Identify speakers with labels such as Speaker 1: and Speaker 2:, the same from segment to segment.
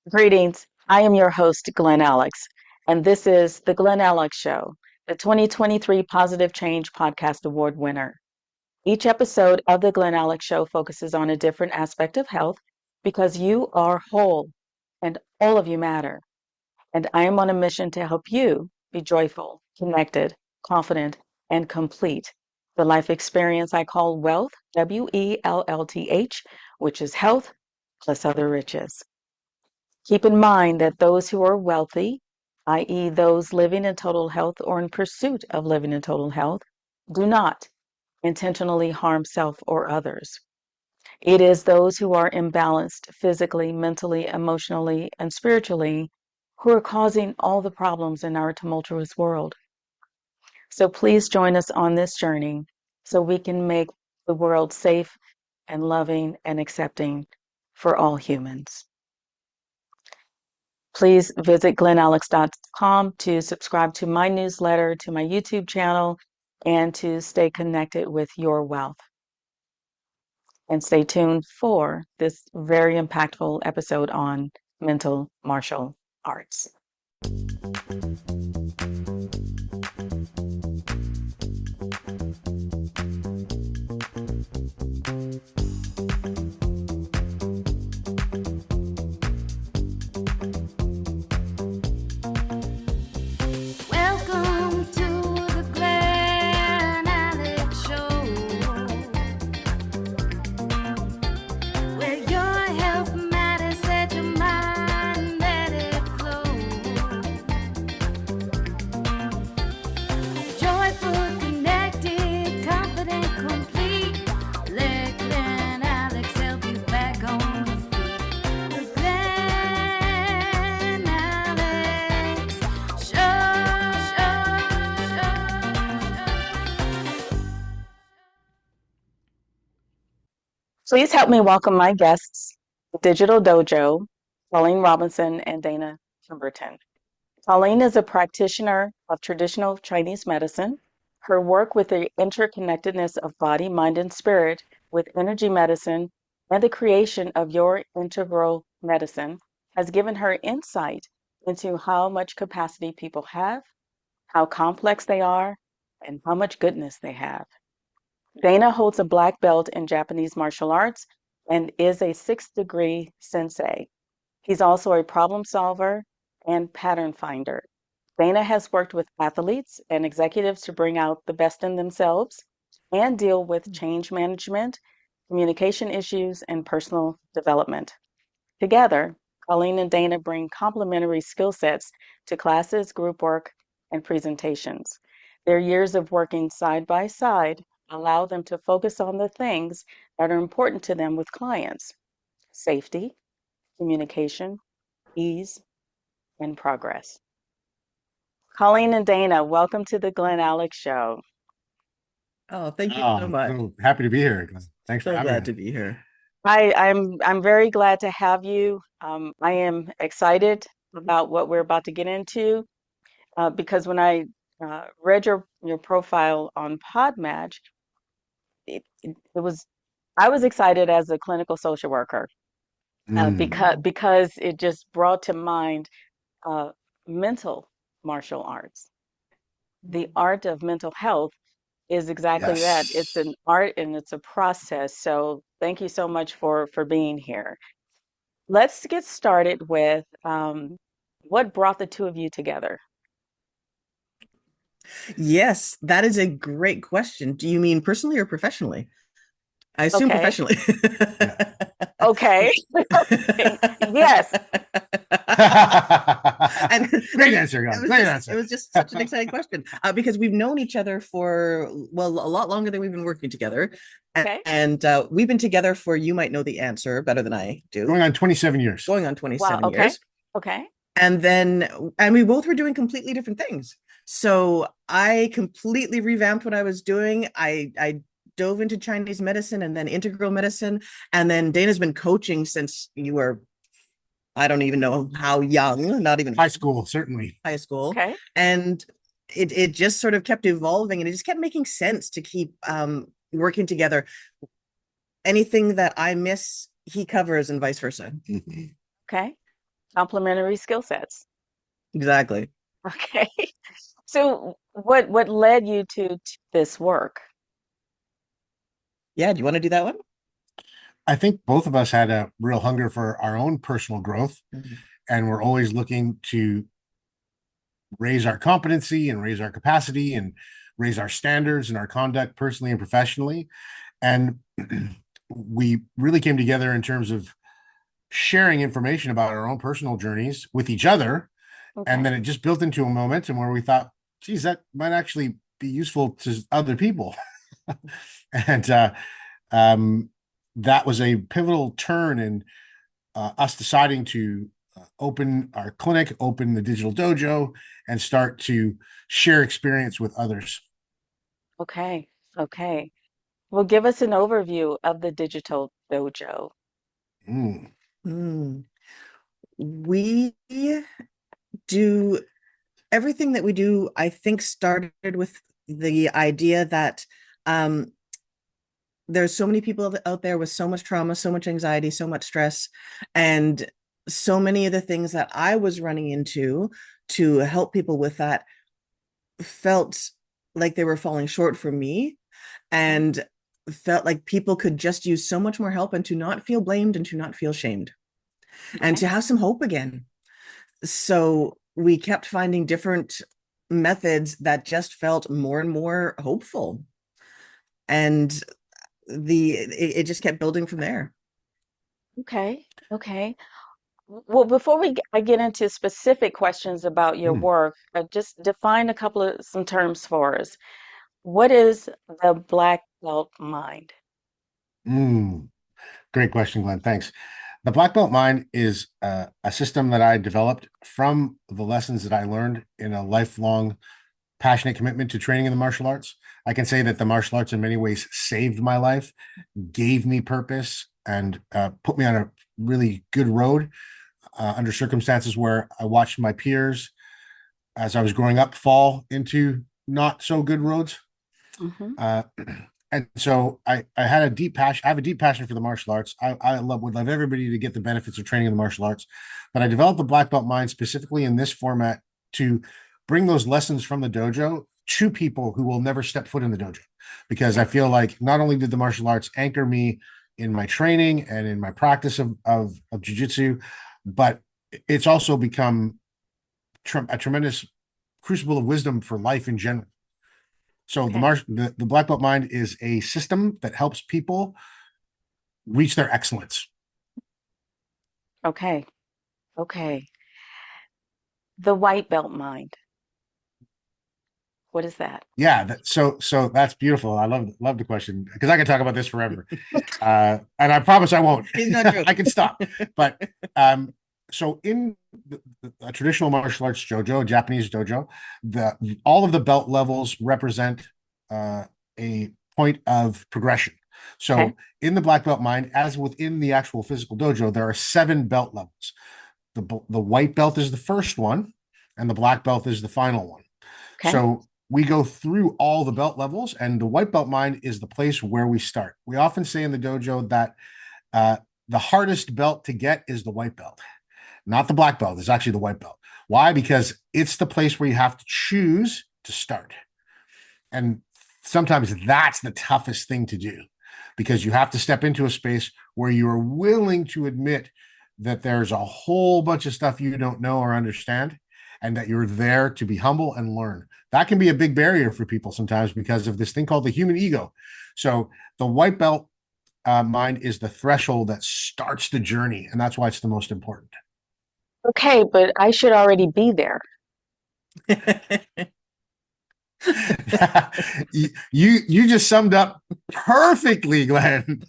Speaker 1: Greetings. I am your host, Glen Alex, and this is The Glen Alex Show, the 2023 Positive Change Podcast Award winner. Each episode of The Glen Alex Show focuses on a different aspect of health because you are whole and all of you matter. And I am on a mission to help you be joyful, connected, confident, and complete. The life experience I call wealth, WELLTH, which is health plus other riches. Keep in mind that those who are wealthy, i.e., those living in total health or in pursuit of living in total health, do not intentionally harm self or others. It is those who are imbalanced physically, mentally, emotionally, and spiritually who are causing all the problems in our tumultuous world. So please join us on this journey so we can make the world safe and loving and accepting for all humans. Please visit glenalex.com to subscribe to my newsletter, to my YouTube channel, and to stay connected with your wealth. And stay tuned for this very impactful episode on mental martial arts.
Speaker 2: Welcome to the Glen Alex Show, where your health matters, set your mind, let it flow. Joyful, connected, confident, complete. Let Glen Alex help you back on your feet. The Glen Alex
Speaker 1: Please help me welcome my guests, Digital Dojo, Colleen Robinson and Dana Pemberton. Colleen is a practitioner of traditional Chinese medicine. Her work with the interconnectedness of body, mind, and spirit with energy medicine and the creation of your integral medicine has given her insight into how much capacity people have, how complex they are, and how much goodness they have. Dana holds a black belt in Japanese martial arts and is a sixth degree sensei. He's also a problem solver and pattern finder. Dana has worked with athletes and executives to bring out the best in themselves and deal with change management, communication issues, and personal development. Together, Colleen and Dana bring complementary skill sets to classes, group work, and presentations. Their years of working side by side allow them to focus on the things that are important to them with clients: safety, communication, ease, and progress. Colleen and Dana, welcome to the Glen Alex Show.
Speaker 3: Oh, thank you so
Speaker 4: Oh,
Speaker 3: much.
Speaker 4: so happy to be here. Thanks for
Speaker 3: So
Speaker 4: having
Speaker 3: glad
Speaker 4: me.
Speaker 3: to be here.
Speaker 1: I'm very glad to have you. I am excited about what we're about to get into because when I read your profile on Podmatch, it was I was excited as a clinical social worker
Speaker 4: Mm.
Speaker 1: because it just brought to mind uh, mental martial arts. The art of mental health is exactly that. It's
Speaker 4: Yes.
Speaker 1: an art and it's a process. So thank you so much for being here. Let's get started with what brought the two of you together.
Speaker 3: Yes, that is a great question. Do you mean personally or professionally? I assume
Speaker 1: Okay.
Speaker 3: professionally.
Speaker 4: Yeah.
Speaker 1: Okay. Okay. Yes.
Speaker 3: and
Speaker 4: Great
Speaker 3: and
Speaker 4: answer,
Speaker 3: it
Speaker 4: guys.
Speaker 3: was
Speaker 4: Great
Speaker 3: just it
Speaker 4: answer.
Speaker 3: was just such an exciting question because we've known each other for a lot longer than we've been working together,
Speaker 1: Okay.
Speaker 3: and we've been together for, you might know the answer better than I do,
Speaker 4: Going on 27 years.
Speaker 3: going on
Speaker 1: Wow.
Speaker 3: 27
Speaker 1: Okay.
Speaker 3: years.
Speaker 1: Okay.
Speaker 3: And we both were doing completely different things. So I completely revamped what I was doing. I dove into Chinese medicine and then integral medicine, and then Dana's been coaching since you were, I don't even know how young, not even
Speaker 4: High school, certainly.
Speaker 3: high school.
Speaker 1: Okay.
Speaker 3: And it just sort of kept evolving, and it just kept making sense to keep working together. Anything that I miss, he covers, and vice versa.
Speaker 4: Mhm.
Speaker 1: Okay. complementary skill sets.
Speaker 3: Exactly.
Speaker 1: Okay. So what led you to this work?
Speaker 3: Yeah, do you want to do that one?
Speaker 4: I think both of us had a real hunger for our own personal growth,
Speaker 3: Mhm.
Speaker 4: and we're always looking to raise our competency and raise our capacity and raise our standards and our conduct personally and professionally. And we really came together in terms of sharing information about our own personal journeys with each other. And
Speaker 1: Okay.
Speaker 4: then it just built into a momentum where we thought, geez, that might actually be useful to other people. and um, that was a pivotal turn in us deciding to open our clinic, open the Digital Dojo, and start to share experience with others.
Speaker 1: Okay. Okay. Well, give us an overview of the Digital Dojo.
Speaker 4: Mm,
Speaker 3: Mm. We do everything that we do, I think, started with the idea that um, there's so many people out there with so much trauma, so much anxiety, so much stress, and so many of the things that I was running into to help people with that felt like they were falling short for me,
Speaker 1: Okay.
Speaker 3: and felt like people could just use so much more help, and to not feel blamed and to not feel shamed and
Speaker 1: Okay.
Speaker 3: to have some hope again. So we kept finding different methods that just felt more and more hopeful, and it just kept building from there.
Speaker 1: Okay. Okay. Well, before I get into specific questions about your
Speaker 4: mm,
Speaker 1: work, just define a couple of some terms for us. What is the black belt mind?
Speaker 4: mm. Great question, Glenn. Thanks. The Black Belt Mind is a system that I developed from the lessons that I learned in a lifelong passionate commitment to training in the martial arts. I can say that the martial arts in many ways saved my life, gave me purpose, and put me on a really good road under circumstances where I watched my peers as I was growing up fall into not so good roads.
Speaker 1: Mm-hmm.
Speaker 4: Uh, and so I had a deep passion. I have a deep passion for the martial arts. Would love everybody to get the benefits of training in the martial arts, but I developed the Black Belt Mind specifically in this format to bring those lessons from the dojo to people who will never step foot in the dojo, because I
Speaker 1: Okay.
Speaker 4: feel like not only did the martial arts anchor me in my training and in my practice of jujitsu, but it's also become a tremendous crucible of wisdom for life in general. So
Speaker 1: Okay.
Speaker 4: the Black Belt Mind is a system that helps people reach their excellence.
Speaker 1: Okay. Okay. The white belt mind. What is that?
Speaker 4: Yeah, so that's beautiful. I love the question because I can talk about this forever, and I promise I won't.
Speaker 3: He's not
Speaker 4: I
Speaker 3: joking.
Speaker 4: can stop. But so in a traditional martial arts dojo, Japanese dojo, the all of the belt levels represent uh, a point of progression.
Speaker 1: Okay.
Speaker 4: So in the black belt mind, as within the actual physical dojo, there are 7 belt levels. The white belt is the first one, and the black belt is the final one.
Speaker 1: Okay.
Speaker 4: So we go through all the belt levels, and the white belt mind is the place where we start. We often say in the dojo that uh, the hardest belt to get is the white belt, not the black belt. It's actually the white belt. Why? Because it's the place where you have to choose to start. And sometimes that's the toughest thing to do, because you have to step into a space where you are willing to admit that there's a whole bunch of stuff you don't know or understand, and that you're there to be humble and learn. That can be a big barrier for people sometimes because of this thing called the human ego. So the white belt mind is the threshold that starts the journey, and that's why it's the most important.
Speaker 1: Okay, but I should already be there.
Speaker 4: You just summed up perfectly, Glenn.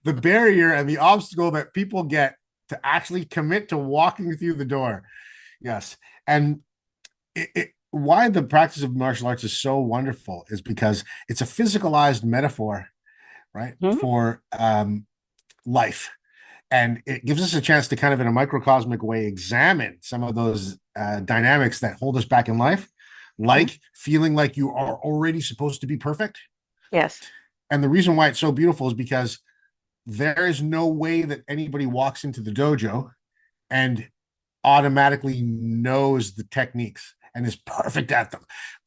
Speaker 4: The barrier and the obstacle that people get to actually commit to walking through the door. Yes. And why the practice of martial arts is so wonderful is because it's a physicalized metaphor, right,
Speaker 1: Hmm.
Speaker 4: for life. And it gives us a chance to kind of in a microcosmic way examine some of those dynamics that hold us back in life,
Speaker 1: Okay.
Speaker 4: like feeling like you are already supposed to be perfect.
Speaker 1: Yes.
Speaker 4: And the reason why it's so beautiful is because there is no way that anybody walks into the dojo and automatically knows the techniques and is perfect at them.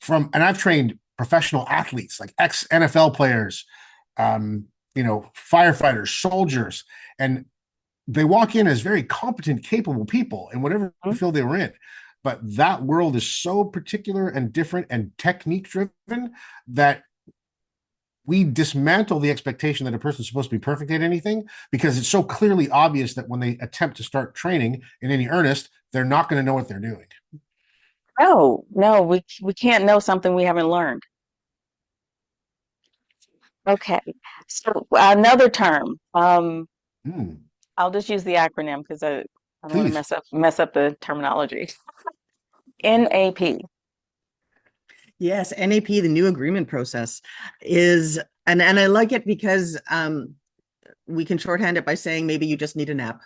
Speaker 4: And I've trained professional athletes, like ex NFL players, firefighters, soldiers, and they walk in as very competent, capable people in whatever field they were in. But that world is so particular and different and technique driven that we dismantle the expectation that a person's supposed to be perfect at anything, because it's so clearly obvious that when they attempt to start training in any earnest, they're not going to know what they're doing.
Speaker 1: No, we can't know something we haven't learned. Okay. So another term.
Speaker 4: Hmm.
Speaker 1: I'll just use the acronym because I don't want to
Speaker 4: Please.
Speaker 1: mess up the terminology. NAP.
Speaker 3: Yes, NAP, the new agreement process, is, and I like it because we can shorthand it by saying maybe you just need a nap.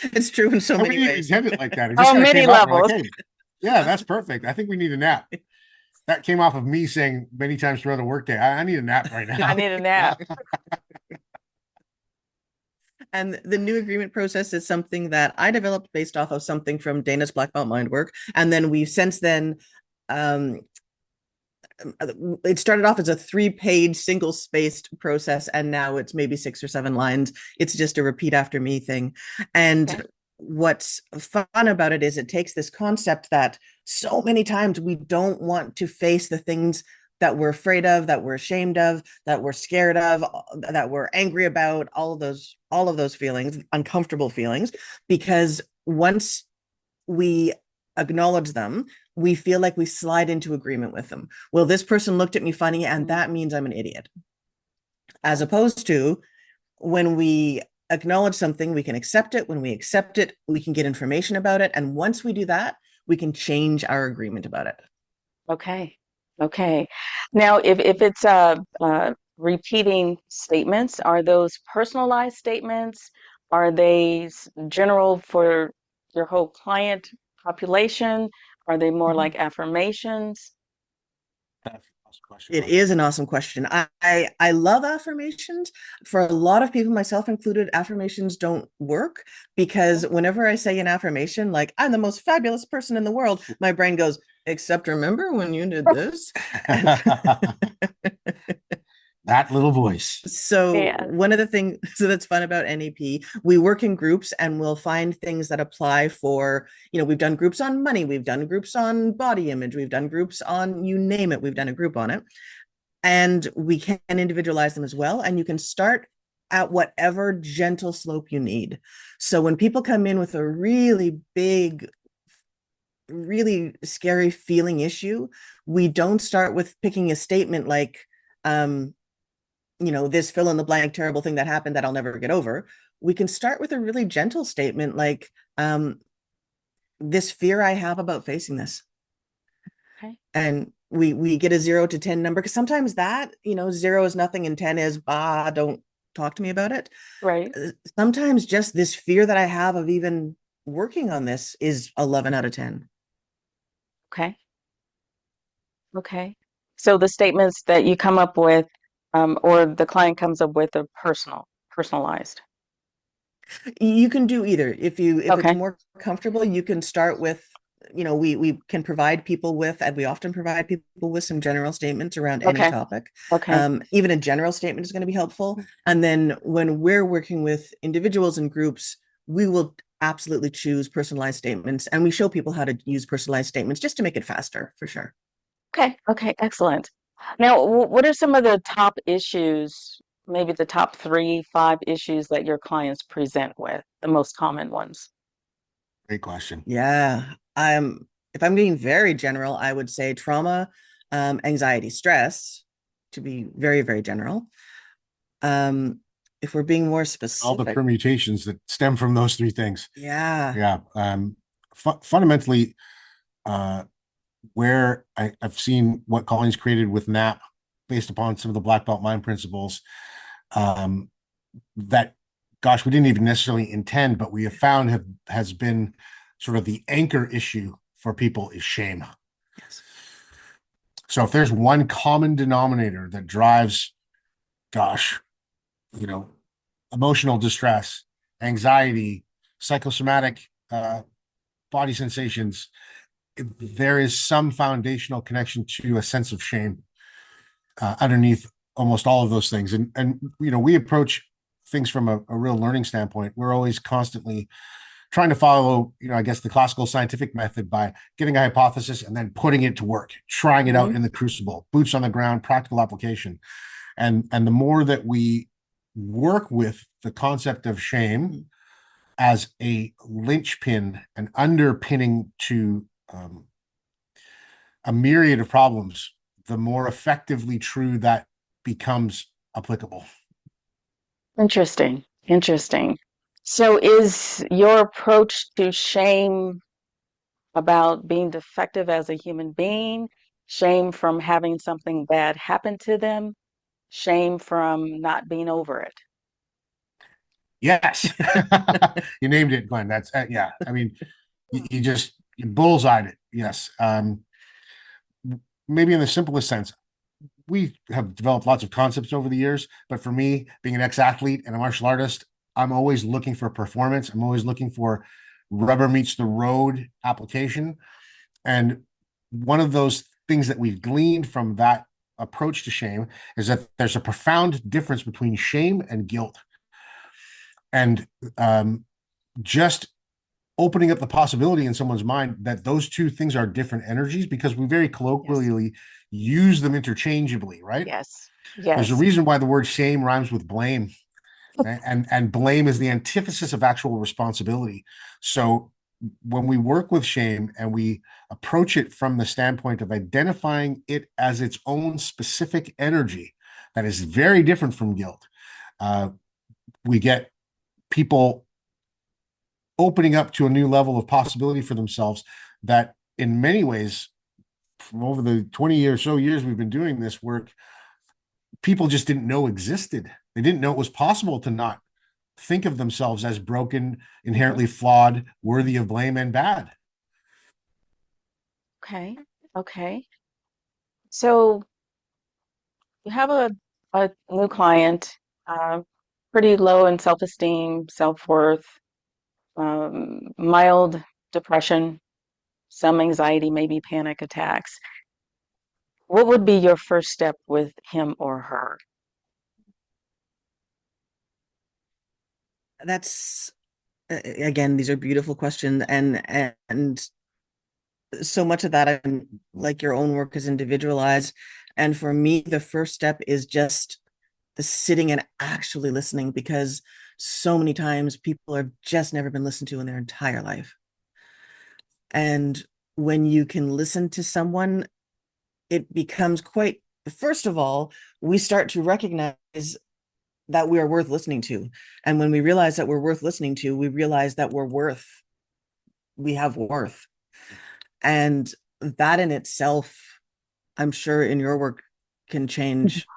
Speaker 3: It's true in so many ways.
Speaker 4: Intend it like that. It just
Speaker 1: On
Speaker 4: kind of
Speaker 1: many
Speaker 4: came out. We're
Speaker 1: levels.
Speaker 4: like, hey, yeah, that's perfect. I think we need a nap. That came off of me saying many times throughout the workday, I need a nap right now.
Speaker 1: I need a nap.
Speaker 3: And the new agreement process is something that I developed based off of something from Dana's Black Belt Mind work. And then we've since then, it started off as a 3-page single spaced process, and now it's maybe 6 or 7 lines. It's just a repeat after me thing. And
Speaker 1: Okay.
Speaker 3: what's fun about it is it takes this concept that so many times we don't want to face the things that we're afraid of, that we're ashamed of, that we're scared of, that we're angry about, all of those feelings, uncomfortable feelings, because once we acknowledge them, we feel like we slide into agreement with them. Well, this person looked at me funny, and that means I'm an idiot. As opposed to when we acknowledge something, we can accept it. When we accept it, we can get information about it. And once we do that, we can change our agreement about it.
Speaker 1: Okay. Okay. Now, if it's repeating statements, are those personalized statements? Are they general for your whole client population? Are they more like affirmations?
Speaker 4: That's an awesome question.
Speaker 3: It is an awesome question. I love affirmations. For a lot of people, myself included, affirmations don't work because whenever I say an affirmation, like I'm the most fabulous person in the world, my brain goes, except remember when you did this?
Speaker 4: That little voice.
Speaker 3: So
Speaker 1: Yeah.
Speaker 3: one of the things that's fun about NAP, we work in groups and we'll find things that apply for, we've done groups on money, we've done groups on body image, we've done groups on, you name it, we've done a group on it. And we can individualize them as well. And you can start at whatever gentle slope you need. So when people come in with a really big, really scary feeling issue, we don't start with picking a statement like, this fill in the blank terrible thing that happened that I'll never get over. We can start with a really gentle statement like, this fear I have about facing this.
Speaker 1: Okay.
Speaker 3: And we get a 0 to 10 number, because sometimes that, 0 is nothing and 10 is, don't talk to me about it.
Speaker 1: Right.
Speaker 3: Sometimes just this fear that I have of even working on this is 11 out of 10.
Speaker 1: Okay. Okay. So the statements that you come up with, or the client comes up with, are personalized.
Speaker 3: You can do either. If it's
Speaker 1: Okay.
Speaker 3: more comfortable, you can start with, we can provide people with, and we often provide people with some general statements around any
Speaker 1: Okay.
Speaker 3: topic.
Speaker 1: Okay.
Speaker 3: Even a general statement is going to be helpful. And then when we're working with individuals and groups, we will absolutely choose personalized statements, and we show people how to use personalized statements just to make it faster, for sure.
Speaker 1: Okay. Okay. Excellent. Now, what are some of the top issues, maybe the top 3, 5 issues that your clients present with, the most common ones?
Speaker 4: Great question.
Speaker 3: Yeah. If I'm being very general, I would say trauma, anxiety, stress, to be very, very general. If we're being more
Speaker 4: All the
Speaker 3: specific,
Speaker 4: permutations that stem from those 3 things.
Speaker 3: yeah.
Speaker 4: Yeah. Fundamentally, where I've seen what Colleen's created with NAP based upon some of the Black Belt Mind principles, that, gosh, we didn't even necessarily intend, but we have found has been sort of the anchor issue for people is shame.
Speaker 3: Yes.
Speaker 4: So if there's one common denominator that drives, emotional distress, anxiety, psychosomatic body sensations, there is some foundational connection to a sense of shame underneath almost all of those things. And we approach things from a real learning standpoint. We're always constantly trying to follow, I guess the classical scientific method by getting a hypothesis and then putting it to work, trying it out
Speaker 1: Hmm.
Speaker 4: in the crucible, boots on the ground, practical application. And the more that we work with the concept of shame as a linchpin, an underpinning to a myriad of problems, the more effectively true that becomes applicable.
Speaker 1: Interesting. Interesting. So is your approach to shame about being defective as a human being, shame from having something bad happen to them, shame from not being over it?
Speaker 4: Yes, you named it, Glenn. That's yeah. I mean, you bullseyed it. Yes. Maybe in the simplest sense, we have developed lots of concepts over the years, but for me, being an ex-athlete and a martial artist, I'm always looking for performance. I'm always looking for rubber meets the road application. And one of those things that we've gleaned from that approach to shame is that there's a profound difference between shame and guilt. And just opening up the possibility in someone's mind that those two things are different energies, because we very
Speaker 1: Yes.
Speaker 4: colloquially use them interchangeably, right?
Speaker 1: Yes.
Speaker 4: There's a
Speaker 1: Yes.
Speaker 4: reason why the word shame rhymes with blame, and blame is the antithesis of actual responsibility. So when we work with shame and we approach it from the standpoint of identifying it as its own specific energy that is very different from guilt, uh, we get people opening up to a new level of possibility for themselves that in many ways, from over the 20 years so years we've been doing this work, people just didn't know existed. They didn't know it was possible to not think of themselves as broken,
Speaker 1: Hmm.
Speaker 4: inherently flawed, worthy of blame, and bad.
Speaker 1: Okay. Okay. So you have a new client, uh, pretty low in self-esteem, self-worth, mild depression, some anxiety, maybe panic attacks. What would be your first step with him or her?
Speaker 3: That's again, these are beautiful questions, and so much of that, like your own work is individualized. And for me, the first step is just the sitting and actually listening, because so many times people have just never been listened to in their entire life. And when you can listen to someone, it becomes quite, first of all, we start to recognize that we are worth listening to. And when we realize that we're worth listening to, we realize that we have worth. And that in itself, I'm sure in your work, can change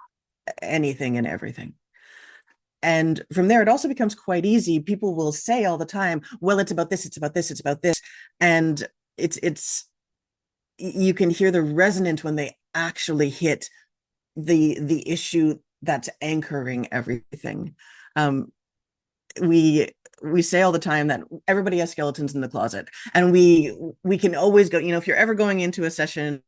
Speaker 3: anything and everything. And from there, it also becomes quite easy. People will say all the time, well, it's about this, it's about this, it's about this. And it's you can hear the resonance when they actually hit the issue that's anchoring everything. Um, we we say all the time that everybody has skeletons in the closet, and we can always go, if you're ever going into a session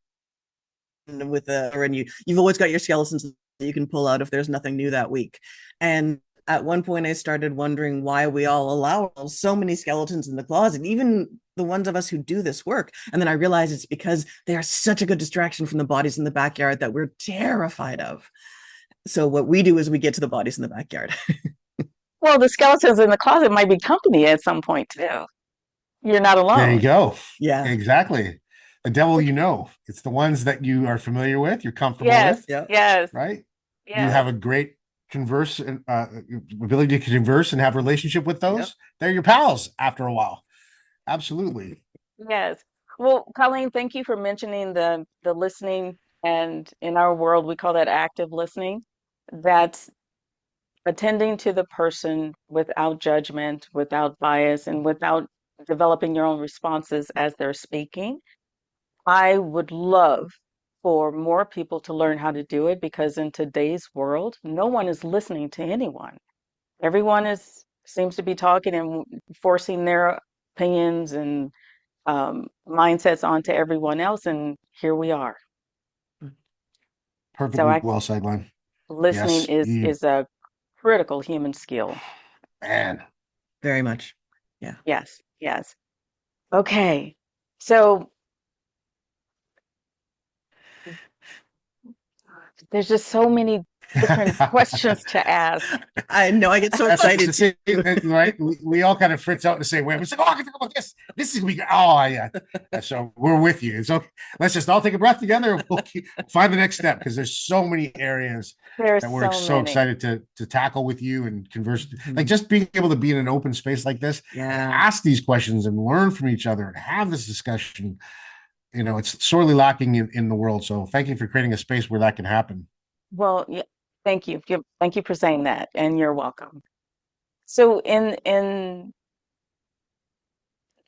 Speaker 3: with and you've always got your skeletons that you can pull out if there's nothing new that week. And at one point I started wondering why we all allow so many skeletons in the closet, even the ones of us who do this work. And then I realized it's because they are such a good distraction from the bodies in the backyard that we're terrified of. So what we do is we get to the bodies in the backyard.
Speaker 1: Well, the skeletons in the closet might be company at some point too. You're not
Speaker 4: There you
Speaker 1: alone.
Speaker 4: go.
Speaker 3: Yeah.
Speaker 4: Exactly. The devil, it's the ones that you are familiar with, you're comfortable
Speaker 1: Yes,
Speaker 4: with,
Speaker 3: Yeah.
Speaker 1: yes,
Speaker 4: right? You
Speaker 1: yes,
Speaker 4: have a great converse ability to converse and have relationship with
Speaker 3: Yep.
Speaker 4: those. They're your pals after a while. Absolutely.
Speaker 1: yes. Well, Colleen, thank you for mentioning the listening, and in our world we call that active listening. That's attending to the person without judgment, without bias, and without developing your own responses as they're speaking. I would love for more people to learn how to do it because in today's world, no one is listening to anyone. Everyone is seems to be talking and forcing their opinions and mindsets onto everyone else, and here we are. So
Speaker 4: Perfectly well said, Glenn.
Speaker 1: listening
Speaker 4: Yes, you
Speaker 1: is a critical human skill.
Speaker 4: man.
Speaker 3: Very much. Yeah.
Speaker 1: Yes, yes. Okay. So there's just so many different questions to ask.
Speaker 3: I know, I get so
Speaker 4: That's
Speaker 3: excited
Speaker 4: the same,
Speaker 3: too.
Speaker 4: right? We all kind of fritz out in the same way. We're like, oh, I can talk about this. This is gonna be good. Oh, yeah. So we're with you. So let's just all take a breath together. And we'll find the next step because there's so many areas
Speaker 1: There's
Speaker 4: that we're
Speaker 1: so
Speaker 4: so
Speaker 1: many.
Speaker 4: excited to tackle with you and converse.
Speaker 3: Mhm.
Speaker 4: Like just being able to be in an open space like this,
Speaker 3: Yeah.
Speaker 4: ask these questions and learn from each other and have this discussion. It's sorely lacking in the world. So thank you for creating a space where that can happen.
Speaker 1: Well, yeah, thank you. Thank you for saying that, and you're welcome. So in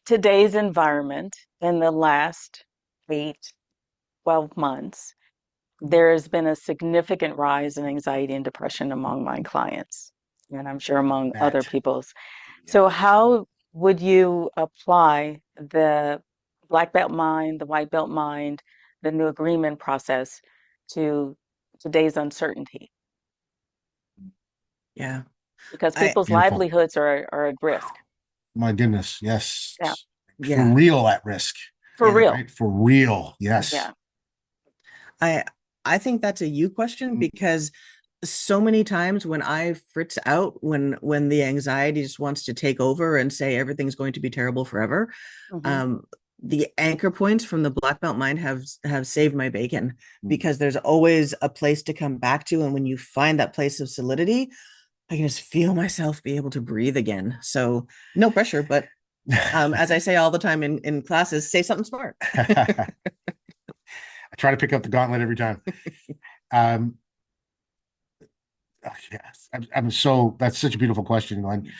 Speaker 1: today's environment, in the last 8, 12 months, there has been a significant rise in anxiety and depression among my clients, and I'm sure among other
Speaker 4: That
Speaker 1: people's. So
Speaker 4: yes.
Speaker 1: how would you apply the black belt mind, the white belt mind, the new agreement process to today's uncertainty?
Speaker 3: Yeah.
Speaker 1: Because
Speaker 3: I
Speaker 1: people's
Speaker 4: Beautiful.
Speaker 1: livelihoods are at risk.
Speaker 4: My goodness, yes.
Speaker 1: Yeah,
Speaker 4: For
Speaker 3: yeah.
Speaker 4: real at risk,
Speaker 1: for
Speaker 3: Yeah.
Speaker 1: real.
Speaker 4: right? For real,
Speaker 1: Yeah.
Speaker 4: yes.
Speaker 3: I I think that's a you question because so many times when I fritz out, when the anxiety just wants to take over and say everything's going to be terrible forever,
Speaker 1: Hmm.
Speaker 3: um, the anchor points from the black belt mind have saved my bacon
Speaker 4: Mm.
Speaker 3: because there's always a place to come back to, and when you find that place of solidity, I can just feel myself be able to breathe again. So no pressure, but as I say all the time in classes, say something smart.
Speaker 4: I try to pick up the gauntlet every time. Um, yes, that's such a beautiful question, Glenn.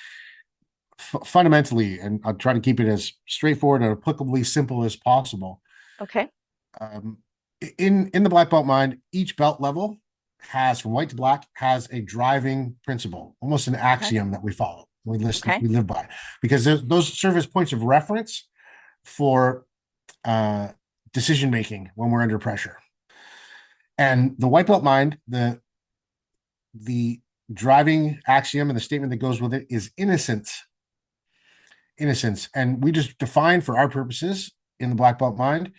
Speaker 4: Fundamentally, and I'll try to keep it as straightforward and applicably simple as possible.
Speaker 1: Okay.
Speaker 4: Um, in the black belt mind, each belt level has from white to black has a driving principle, almost an
Speaker 1: Okay.
Speaker 4: axiom that we follow.
Speaker 1: Okay.
Speaker 4: We live by because those serve as points of reference for uh, decision making when we're under pressure. And the white belt mind, the driving axiom and the statement that goes with it is innocence. Innocence. And we just define for our purposes in the black belt mind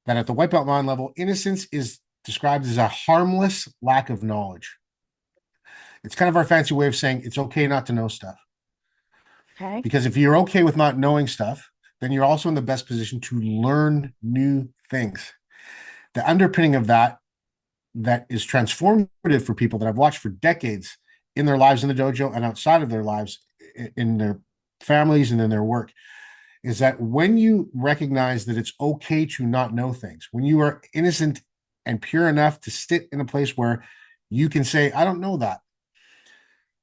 Speaker 4: that at the white belt mind level, innocence is described as a harmless lack of knowledge. It's kind of our fancy way of saying it's okay not to know stuff.
Speaker 1: Okay.
Speaker 4: Because if you're okay with not knowing stuff, then you're also in the best position to learn new things. The underpinning of that is transformative for people that I've watched for decades in their lives in the dojo and outside of their lives in their families and in their work is that when you recognize that it's okay to not know things, when you are innocent and pure enough to sit in a place where you can say, I don't know that,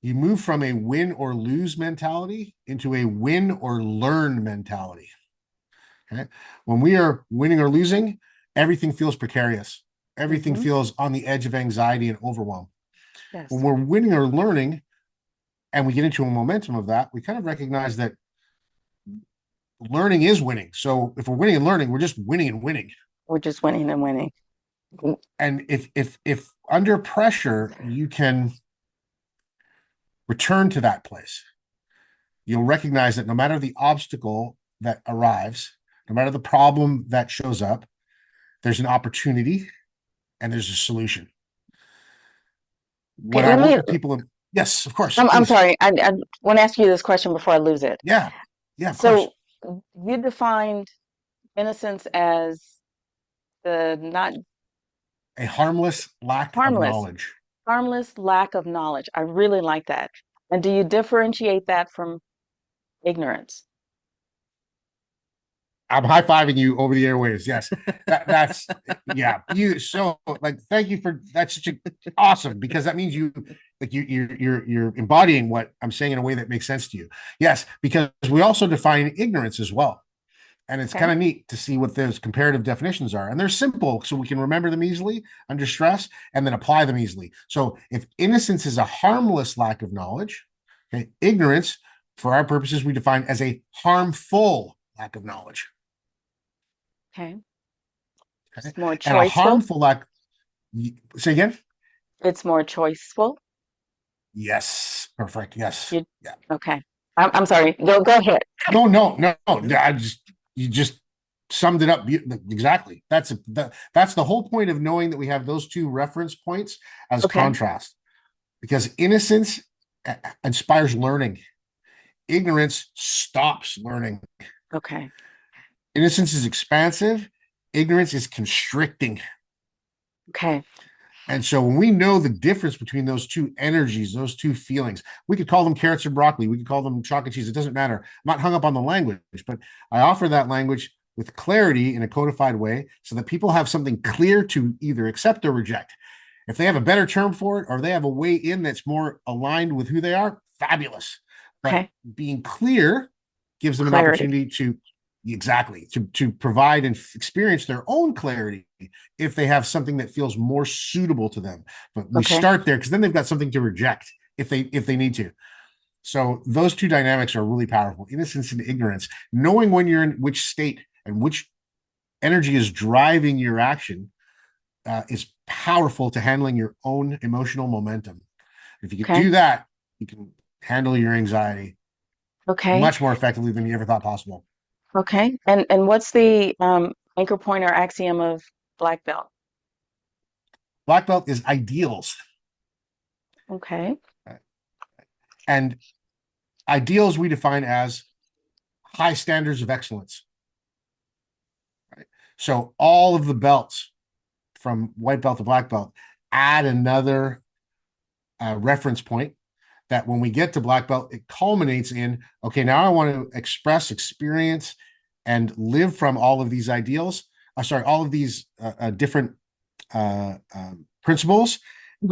Speaker 4: you move from a win or lose mentality into a win or learn mentality. Okay. When we are winning or losing, everything feels precarious. Everything
Speaker 1: Hmm.
Speaker 4: feels on the edge of anxiety and overwhelm. When
Speaker 1: Yes.
Speaker 4: we're winning or learning and we get into a momentum of that, we kind of recognize that learning is winning. So if we're winning and learning, we're just winning and winning.
Speaker 1: We're just winning and winning.
Speaker 4: And if under pressure you can return to that place, you'll recognize that no matter the obstacle that arrives, no matter the problem that shows up, there's an opportunity and there's a solution. When
Speaker 1: Okay,
Speaker 4: I
Speaker 1: let
Speaker 4: work
Speaker 1: me,
Speaker 4: with people in, yes, of course,
Speaker 1: I'm
Speaker 4: please.
Speaker 1: sorry. I want to ask you this question before I lose it.
Speaker 4: Yeah, yeah, of course.
Speaker 1: So you defined innocence as the not
Speaker 4: A harmless lack of
Speaker 1: harmless,
Speaker 4: knowledge.
Speaker 1: harmless lack of knowledge. I really like that. And do you differentiate that from ignorance?
Speaker 4: I'm high fiving you over the airwaves. Yes, that's yeah. You so like thank you for that's such a awesome because that means you like you're embodying what I'm saying in a way that makes sense to you. Yes, because we also define ignorance as well, and it's kind
Speaker 1: Okay.
Speaker 4: of neat to see what those comparative definitions are, and they're simple so we can remember them easily under stress and then apply them easily. So if innocence is a harmless lack of knowledge, okay, ignorance for our purposes, we define as a harmful lack of knowledge.
Speaker 1: Okay.
Speaker 4: Okay.
Speaker 1: It's more
Speaker 4: And a
Speaker 1: choiceful.
Speaker 4: harmful lack, say again?
Speaker 1: It's more choiceful.
Speaker 4: Yes. Perfect. Yes.
Speaker 1: You,
Speaker 4: Yeah.
Speaker 1: okay. I'm sorry. Go ahead.
Speaker 4: No. You just summed it up exactly. That's the whole point of knowing that we have those two reference points as
Speaker 1: Okay.
Speaker 4: contrast, because innocence inspires learning. Ignorance stops learning.
Speaker 1: Okay.
Speaker 4: Innocence is expansive. Ignorance is constricting.
Speaker 1: Okay.
Speaker 4: And so when we know the difference between those two energies, those two feelings, we could call them carrots or broccoli. We could call them chalk and cheese. It doesn't matter. I'm not hung up on the language, but I offer that language with clarity in a codified way so that people have something clear to either accept or reject. If they have a better term for it or they have a way in that's more aligned with who they are, fabulous. But
Speaker 1: Okay.
Speaker 4: being clear gives them an
Speaker 1: Clarity.
Speaker 4: opportunity to provide and experience their own clarity if they have something that feels more suitable to them. But we
Speaker 1: Okay.
Speaker 4: start there because then they've got something to reject if they need to. So those two dynamics are really powerful: innocence and ignorance. Knowing when you're in which state and which energy is driving your action is powerful to handling your own emotional momentum. If you can
Speaker 1: Okay.
Speaker 4: do that, you can handle your anxiety
Speaker 1: Okay.
Speaker 4: much more effectively than you ever thought possible.
Speaker 1: Okay. And what's the anchor point or axiom of black belt?
Speaker 4: Black belt is ideals.
Speaker 1: Okay.
Speaker 4: And ideals we define as high standards of excellence. Right? So all of the belts from white belt to black belt add another reference point that when we get to black belt, it culminates in, okay, now I want to express, experience, and live from all of these ideals. All of these different principles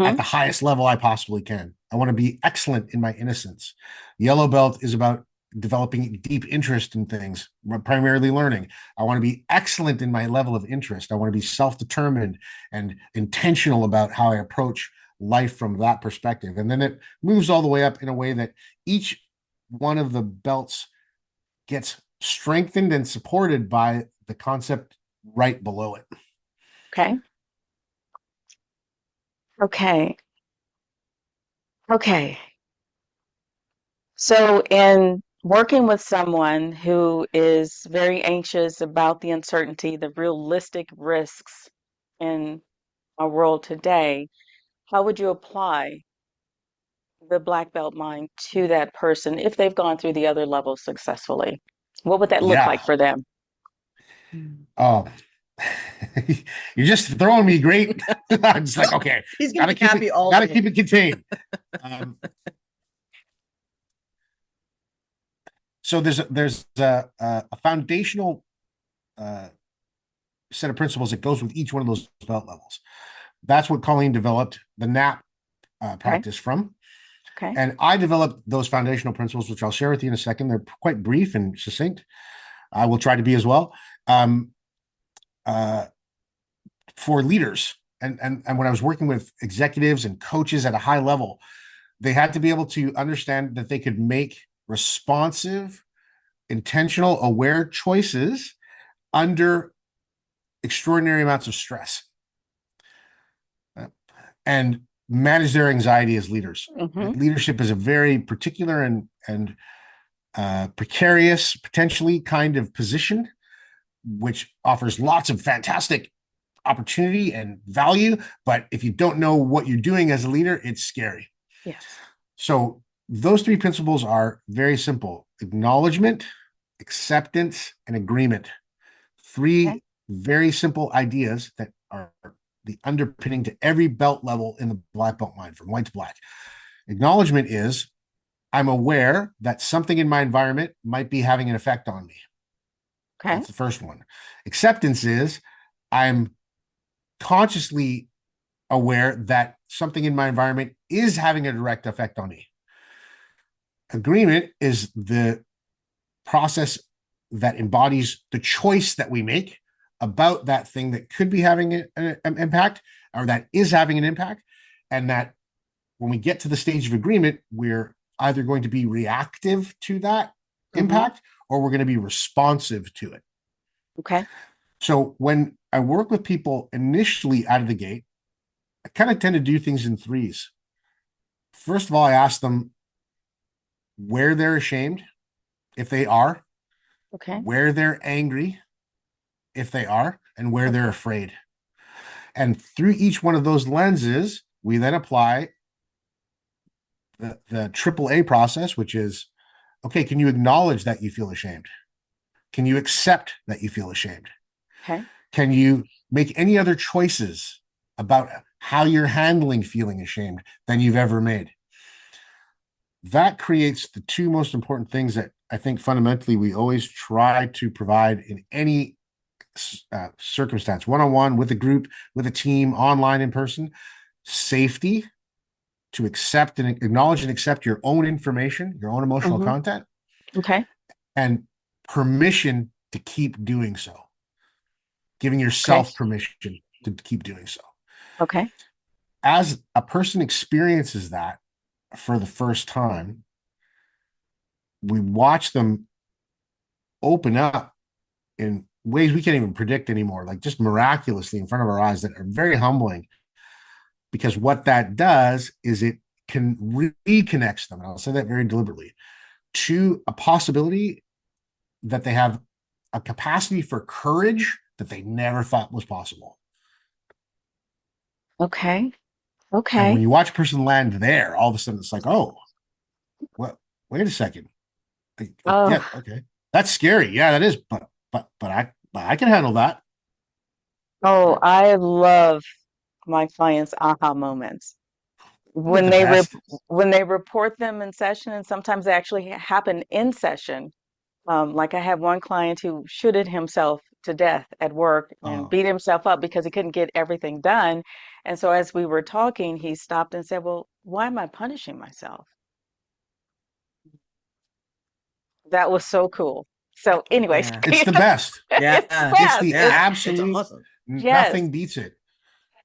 Speaker 4: at
Speaker 1: Hmm.
Speaker 4: the highest level I possibly can. I want to be excellent in my innocence. Yellow belt is about developing deep interest in things, primarily learning. I want to be excellent in my level of interest. I want to be self-determined and intentional about how I approach life from that perspective. And then it moves all the way up in a way that each one of the belts gets strengthened and supported by the concept right below it.
Speaker 1: Okay. Okay. Okay. So in working with someone who is very anxious about the uncertainty, the realistic risks in our world today, how would you apply the black belt mind to that person if they've gone through the other levels successfully? What would that look like
Speaker 4: Yeah.
Speaker 1: for them?
Speaker 4: Oh, you're just throwing me great. I'm just like, okay,
Speaker 3: He's gonna be happy all
Speaker 4: gotta
Speaker 3: day.
Speaker 4: keep it contained. Um, so there's a foundational uh, set of principles that goes with each one of those belt levels. That's what Colleen developed the NAP
Speaker 1: Okay.
Speaker 4: practice from.
Speaker 1: Okay.
Speaker 4: And I developed those foundational principles, which I'll share with you in a second. They're quite brief and succinct. I will try to be as well. Um, uh, for leaders, and when I was working with executives and coaches at a high level, they had to be able to understand that they could make responsive, intentional, aware choices under extraordinary amounts of stress and manage their anxiety as leaders.
Speaker 1: Hmm.
Speaker 4: Leadership is a very particular and precarious, potentially kind of position, which offers lots of fantastic opportunity and value. But if you don't know what you're doing as a leader, it's scary.
Speaker 1: Yes.
Speaker 4: So those three principles are very simple: acknowledgement, acceptance, and agreement.
Speaker 1: Okay.
Speaker 4: Three very simple ideas that are the underpinning to every belt level in the black belt mind, from white to black. Acknowledgement is, I'm aware that something in my environment might be having an effect on me.
Speaker 1: Okay.
Speaker 4: That's the first one. Acceptance is, I'm consciously aware that something in my environment is having a direct effect on me. Agreement is the process that embodies the choice that we make about that thing that could be having an impact or that is having an impact. And that when we get to the stage of agreement, we're either going to be reactive to that
Speaker 1: Mm-hmm.
Speaker 4: impact, or we're going to be responsive to it.
Speaker 1: Okay.
Speaker 4: So when I work with people initially out of the gate, I kind of tend to do things in threes. First of all, I ask them where they're ashamed, if they are,
Speaker 1: Okay.
Speaker 4: where they're angry, if they are, and where they're
Speaker 1: Okay.
Speaker 4: afraid. And through each one of those lenses, we then apply the triple A process, which is, okay, can you acknowledge that you feel ashamed? Can you accept that you feel ashamed?
Speaker 1: Okay.
Speaker 4: Can you make any other choices about how you're handling feeling ashamed than you've ever made? That creates the two most important things that I think fundamentally we always try to provide in any circumstance, one-on-one, with a group, with a team, online, in person. Safety, to accept and acknowledge and accept your own information, your own emotional
Speaker 1: Mm-hmm.
Speaker 4: content,
Speaker 1: Okay.
Speaker 4: and permission to keep doing so, giving
Speaker 1: Okay.
Speaker 4: yourself permission to keep doing so.
Speaker 1: Okay.
Speaker 4: As a person experiences that for the first time, we watch them open up in ways we can't even predict anymore, like just miraculously in front of our eyes, that are very humbling. Because what that does is it can reconnects them, and I'll say that very deliberately, to a possibility that they have a capacity for courage that they never thought was possible.
Speaker 1: Okay.
Speaker 4: And when
Speaker 1: Okay.
Speaker 4: you watch a person land there, all of a sudden it's like, oh, what? Wait a second.
Speaker 1: Oh,
Speaker 4: Yeah, okay, that's scary. Yeah, that is. But I can handle that.
Speaker 1: oh, I love my clients' aha moments
Speaker 4: They're
Speaker 1: when
Speaker 4: the
Speaker 1: they
Speaker 4: best.
Speaker 1: when they report them in session, and sometimes they actually happen in session. Like I have one client who shooted himself to death at work and
Speaker 4: Oh,
Speaker 1: beat himself up because he couldn't get everything done. And so as we were talking, he stopped and said, "Well, why am I punishing myself?" That was so cool. So, anyways,
Speaker 3: Yeah.
Speaker 4: it's the best.
Speaker 1: it's the
Speaker 3: Yeah.
Speaker 4: It's
Speaker 1: best.
Speaker 4: the
Speaker 3: Yeah. It's
Speaker 4: absolute,
Speaker 3: awesome.
Speaker 1: Yes.
Speaker 4: nothing beats it.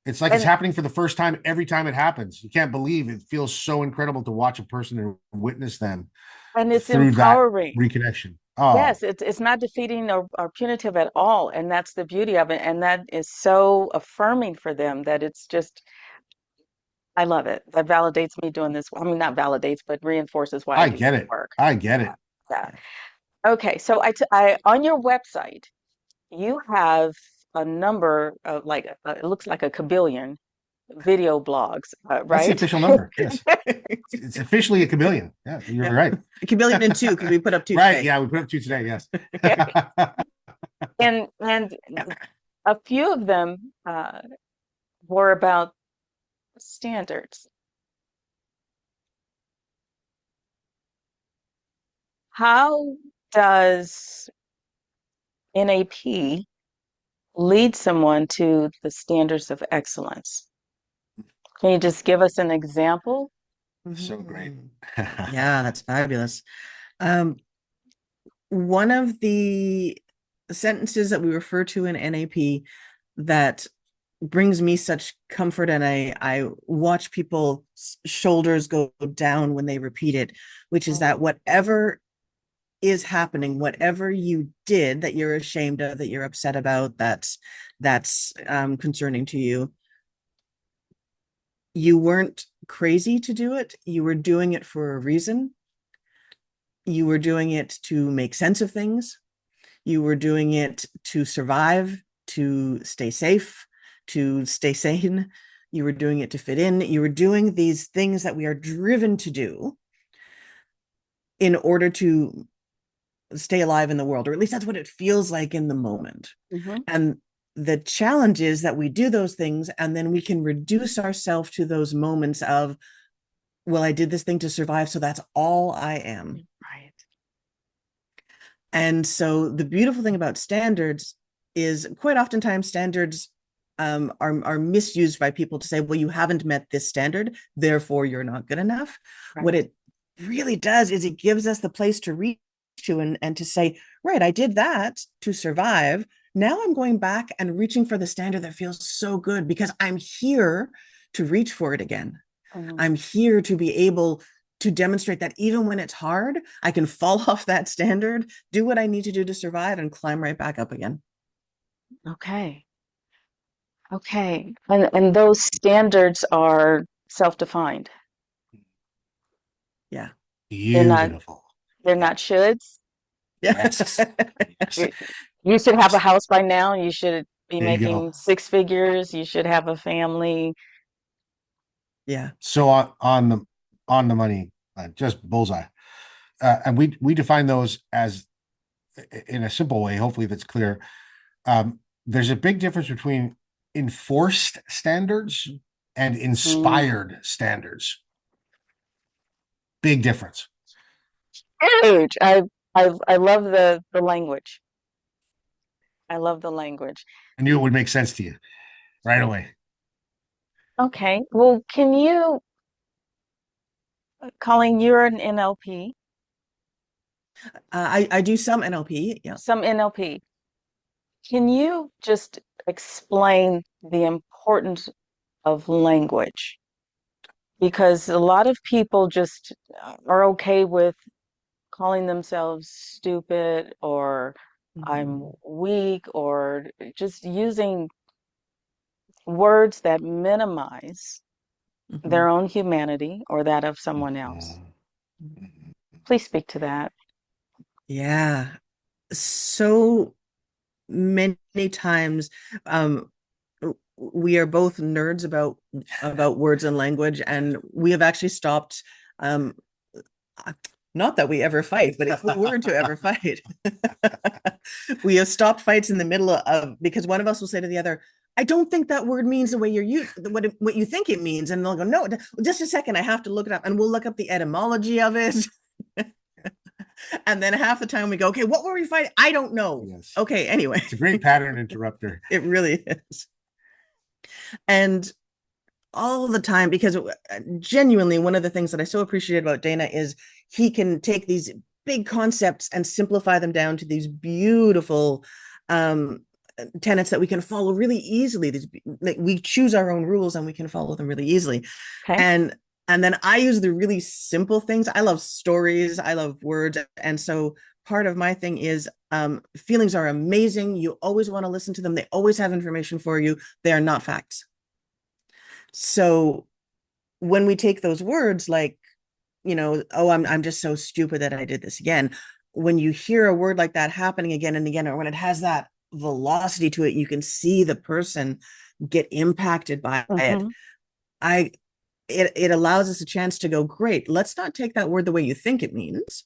Speaker 4: It's like it's
Speaker 1: And
Speaker 4: happening for the first time every time it happens. You can't believe it. Feels so incredible to watch a person and witness them
Speaker 1: it's
Speaker 4: through that
Speaker 1: empowering.
Speaker 4: reconnection. Oh,
Speaker 1: Yes, it's not defeating or punitive at all, and that's the beauty of it. And that is so affirming for them that it's just, I love it. That validates me doing this. I mean, not validates, but reinforces why I
Speaker 4: I
Speaker 1: do
Speaker 4: get
Speaker 1: this
Speaker 4: it.
Speaker 1: work.
Speaker 4: I get
Speaker 1: Yeah,
Speaker 4: it.
Speaker 1: yeah. Okay, so I on your website, you have a number of like it looks like a kabillion video blogs,
Speaker 4: That's the
Speaker 1: right?
Speaker 4: official number. Yes. It's officially a chameleon. Yeah, you're
Speaker 3: Yeah.
Speaker 4: right.
Speaker 3: A chameleon and two, because we put up two
Speaker 4: Right.
Speaker 3: today.
Speaker 4: Yeah, we put up two today. Yes.
Speaker 1: And a few of them were about standards. How does NAP lead someone to the standards of excellence? Can you just give us an example?
Speaker 4: So great.
Speaker 3: Mhm. Yeah, that's fabulous. Um, One of the sentences that we refer to in NAP that brings me such comfort, and I watch people's shoulders go down when they repeat it, which is that
Speaker 1: Mhm.
Speaker 3: whatever is happening, whatever you did that you're ashamed of, that you're upset about, that's concerning to you, you weren't crazy to do it. You were doing it for a reason. You were doing it to make sense of things. You were doing it to survive, to stay safe, to stay sane. You were doing it to fit in. You were doing these things that we are driven to do in order to stay alive in the world, or at least that's what it feels like in the moment.
Speaker 1: Mhm.
Speaker 3: And the challenge is that we do those things and then we can reduce ourselves to those moments of, well, I did this thing to survive, so that's all I am.
Speaker 1: Right.
Speaker 3: And so the beautiful thing about standards is quite oftentimes standards are misused by people to say, well, you haven't met this standard, therefore you're not good enough. What
Speaker 1: Right.
Speaker 3: it really does is it gives us the place to reach to and to say, right, I did that to survive. Now I'm going back and reaching for the standard that feels so good because I'm here to reach for it again.
Speaker 1: Mhm.
Speaker 3: I'm here to be able to demonstrate that even when it's hard, I can fall off that standard, do what I need to do to survive, and climb right back up again.
Speaker 1: Okay. Okay. And those standards are self-defined.
Speaker 3: Yeah.
Speaker 1: They're not
Speaker 4: Beautiful.
Speaker 1: they're not
Speaker 4: Yes.
Speaker 1: shoulds.
Speaker 3: Yeah.
Speaker 4: Yes. Yes.
Speaker 1: You, you should have a house by now. You should be
Speaker 4: There you go.
Speaker 1: making six figures. You should have a family.
Speaker 3: Yeah.
Speaker 4: So on the money, just bullseye. And we define those as, in a simple way. Hopefully, that's clear. There's a big difference between enforced standards and
Speaker 1: Mm.
Speaker 4: inspired standards. Big difference.
Speaker 1: Huge. I love the language. I love the language.
Speaker 4: I knew it would make sense to you right away.
Speaker 1: Okay. Well, can you, Colleen, you're an NLP,
Speaker 3: I do some NLP. Yeah.
Speaker 1: some NLP. Can you just explain the importance of language? Because a lot of people just are okay with calling themselves stupid or I'm
Speaker 3: Mhm.
Speaker 1: weak or just using words that minimize their
Speaker 3: Mhm.
Speaker 1: own humanity or that of someone else.
Speaker 4: Mhm. Mhm.
Speaker 1: Please speak to that.
Speaker 3: Yeah. So many times, um, we are both nerds about words and language, and we have actually stopped. Um, Not that we ever fight, but if we were to ever fight, we have stopped fights in the middle of, because one of us will say to the other, I don't think that word means the way what you think it means. And they'll go, no, just a second, I have to look it up. And we'll look up the etymology of it. And then half the time we go, okay, what were we fighting? I don't know.
Speaker 4: Yes.
Speaker 3: Okay, anyway.
Speaker 4: It's a great pattern interrupter.
Speaker 3: It really is. And all the time, because genuinely, one of the things that I so appreciate about Dana is he can take these big concepts and simplify them down to these beautiful um, tenets that we can follow really easily. Like, we choose our own rules and we can follow them really easily.
Speaker 1: Okay.
Speaker 3: And then I use the really simple things. I love stories. I love words. And so part of my thing is, feelings are amazing. You always want to listen to them. They always have information for you. They are not facts. So when we take those words like, oh, I'm just so stupid that I did this again. When you hear a word like that happening again and again, or when it has that velocity to it, you can see the person get impacted by it.
Speaker 1: Hmm.
Speaker 3: I it allows us a chance to go, great, let's not take that word the way you think it means.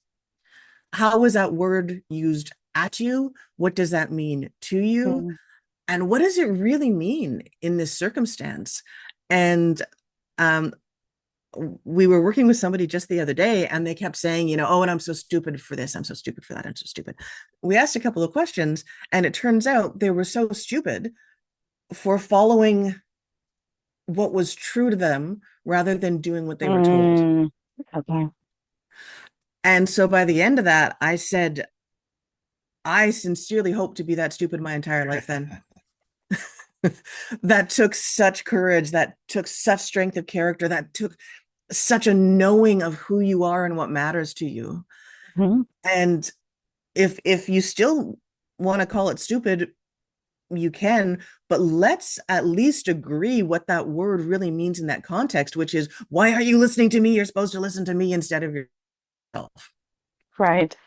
Speaker 3: How is that word used at you? What does that mean to you?
Speaker 1: Hmm.
Speaker 3: And what does it really mean in this circumstance? And um, we were working with somebody just the other day, and they kept saying, oh, and I'm so stupid for this, I'm so stupid for that, I'm so stupid. We asked a couple of questions, and it turns out they were so stupid for following what was true to them rather than doing what they were told.
Speaker 1: Mm. Okay.
Speaker 3: And so by the end of that, I said, I sincerely hope to be that stupid my entire life then. That took such courage, that took such strength of character, that took such a knowing of who you are and what matters to you.
Speaker 1: Hmm.
Speaker 3: And if you still want to call it stupid, you can, but let's at least agree what that word really means in that context, which is, why are you listening to me? You're supposed to listen to me instead of yourself.
Speaker 1: Right.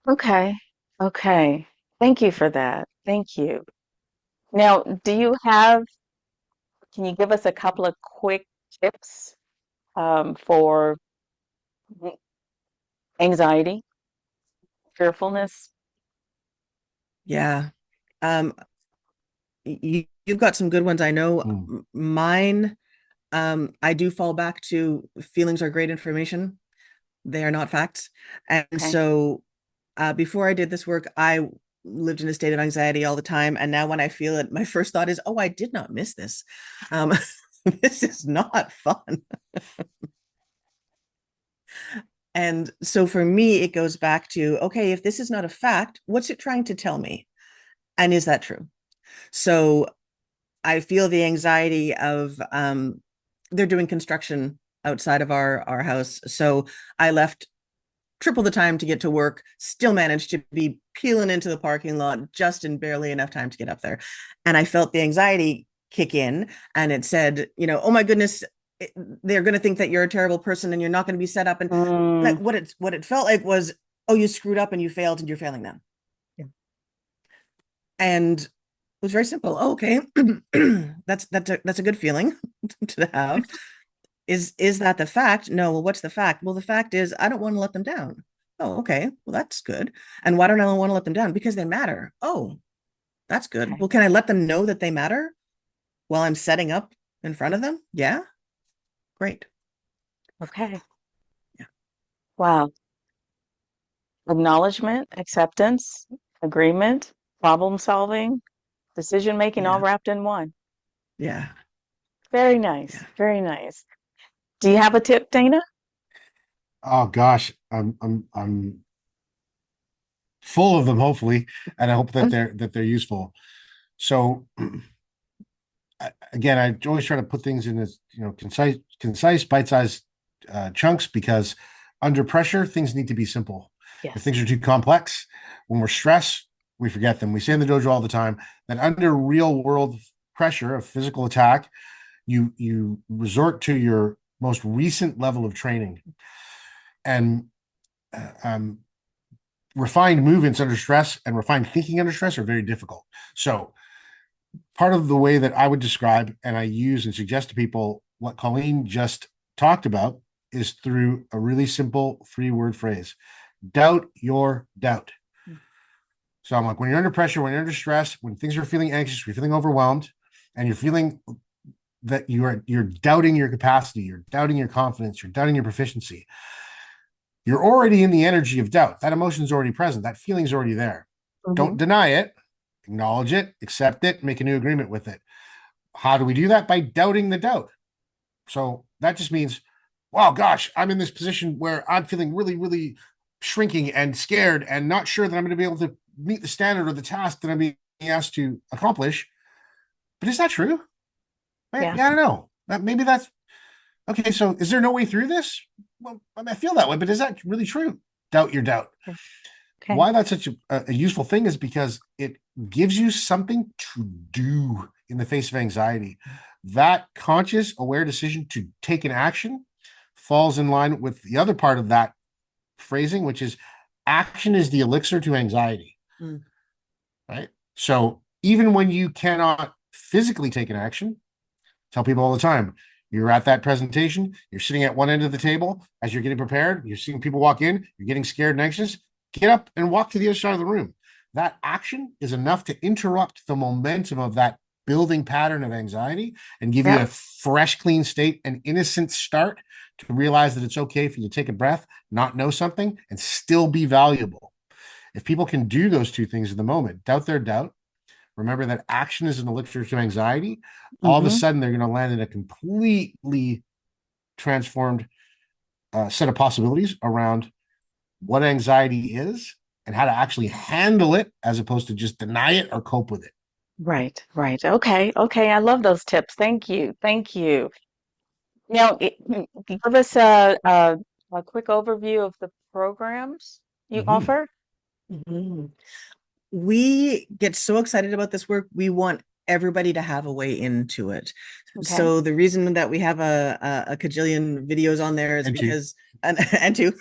Speaker 1: Okay. Okay. Thank you for that. Thank you. Now, can you give us a couple of quick tips for anxiety, fearfulness?
Speaker 3: Yeah. um you've got some good ones. I know
Speaker 4: Mm.
Speaker 3: mine. I do fall back to, feelings are great information, they are not facts. And
Speaker 1: Okay.
Speaker 3: so before I did this work, I lived in a state of anxiety all the time. And now when I feel it, my first thought is, oh, I did not miss this. Um, this is not fun. And so for me, it goes back to, okay, if this is not a fact, what's it trying to tell me? And is that true? So I feel the anxiety of, they're doing construction outside of our house. So I left triple the time to get to work, still managed to be peeling into the parking lot just in barely enough time to get up there. And I felt the anxiety kick in, and it said, oh my goodness, they're going to think that you're a terrible person and you're not going to be set up. And
Speaker 1: Mm,
Speaker 3: what it felt like was, oh, you screwed up and you failed and you're failing them.
Speaker 1: yeah.
Speaker 3: And it was very simple. Oh, okay. that's a good feeling to have. Is that the fact? No. Well, what's the fact? Well, the fact is I don't want to let them down. Oh, okay. Well, that's good. And why don't I want to let them down? Because they matter. Oh, that's good.
Speaker 1: Okay.
Speaker 3: Well, can I let them know that they matter while I'm setting up in front of them? Yeah. Great.
Speaker 1: Okay.
Speaker 3: Yeah.
Speaker 1: Wow. Acknowledgement, acceptance, agreement, problem solving, decision making all
Speaker 3: Yeah.
Speaker 1: wrapped in one.
Speaker 3: Yeah.
Speaker 1: Very nice.
Speaker 3: Yeah.
Speaker 1: Very nice. Do you have a tip, Dana?
Speaker 4: Oh gosh, I'm full of them, hopefully, and I hope that they're useful. So again, I always try to put things in as concise, bite-sized chunks, because under pressure, things need to be simple. If
Speaker 1: Yes.
Speaker 4: things are too complex, when we're stressed, we forget them. We say in the dojo all the time that under real world pressure of physical attack, you resort to your most recent level of training, and uh, um, refined movements under stress and refined thinking under stress are very difficult. So part of the way that I would describe and I use and suggest to people what Colleen just talked about is through a really simple 3-word phrase: doubt your doubt. So I'm like, when you're under pressure, when you're under stress, when things are feeling anxious, you're feeling overwhelmed, and you're feeling that you're doubting your capacity, you're doubting your confidence, you're doubting your proficiency, you're already in the energy of doubt. That emotion's already present. That feeling's already there.
Speaker 1: Hmm.
Speaker 4: Don't deny it, acknowledge it, accept it, make a new agreement with it. How do we do that? By doubting the doubt. So that just means, wow, gosh, I'm in this position where I'm feeling really, really shrinking and scared and not sure that I'm going to be able to meet the standard or the task that I'm being asked to accomplish. But is that true?
Speaker 1: Yeah.
Speaker 4: Yeah, I don't know. Maybe that's okay. So is there no way through this? Well, I mean, I feel that way, but is that really true? Doubt your doubt.
Speaker 1: Okay.
Speaker 4: Why that's such a useful thing is because it gives you something to do in the face of anxiety. That conscious, aware decision to take an action falls in line with the other part of that phrasing, which is action is the elixir to anxiety,
Speaker 3: Mm.
Speaker 4: right? So even when you cannot physically take an action, tell people all the time, you're at that presentation, you're sitting at one end of the table as you're getting prepared, you're seeing people walk in, you're getting scared and anxious, get up and walk to the other side of the room. That action is enough to interrupt the momentum of that building pattern of anxiety and give you
Speaker 1: Yep.
Speaker 4: a fresh, clean state, an innocent start to realize that it's okay for you to take a breath, not know something, and still be valuable. If people can do those two things in the moment, doubt their doubt, remember that action is an elixir to anxiety, all of a
Speaker 1: Hmm.
Speaker 4: sudden they're going to land in a completely transformed set of possibilities around what anxiety is and how to actually handle it as opposed to just deny it or cope with it.
Speaker 1: Right. Right. Okay. Okay. I love those tips. Thank you. Thank you. Now, give us a quick overview of the programs you
Speaker 4: Mm-hmm.
Speaker 1: offer.
Speaker 3: Mhm. We get so excited about this work. We want everybody to have a way into it.
Speaker 1: Okay.
Speaker 3: So the reason that we have a cajillion videos on there is
Speaker 4: And two.
Speaker 3: because and two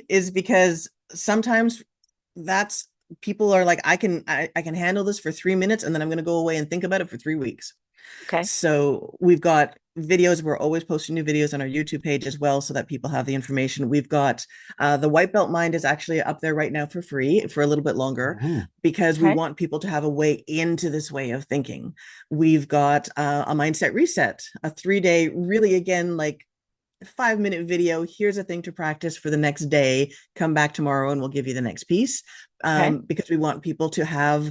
Speaker 3: is because sometimes that's people are like, I can handle this for 3 minutes and then I'm going to go away and think about it for 3 weeks.
Speaker 1: Okay.
Speaker 3: So we've got videos. We're always posting new videos on our YouTube page as well, so that people have the information. We've got the White Belt Mind is actually up there right now for free for a little bit longer,
Speaker 4: Mm-hmm.
Speaker 3: because we
Speaker 1: Okay.
Speaker 3: want people to have a way into this way of thinking. We've got a mindset reset, a 3-day, really again, like 5-minute video. Here's a thing to practice for the next day. Come back tomorrow and we'll give you the next piece.
Speaker 1: Okay.
Speaker 3: Because we want people to have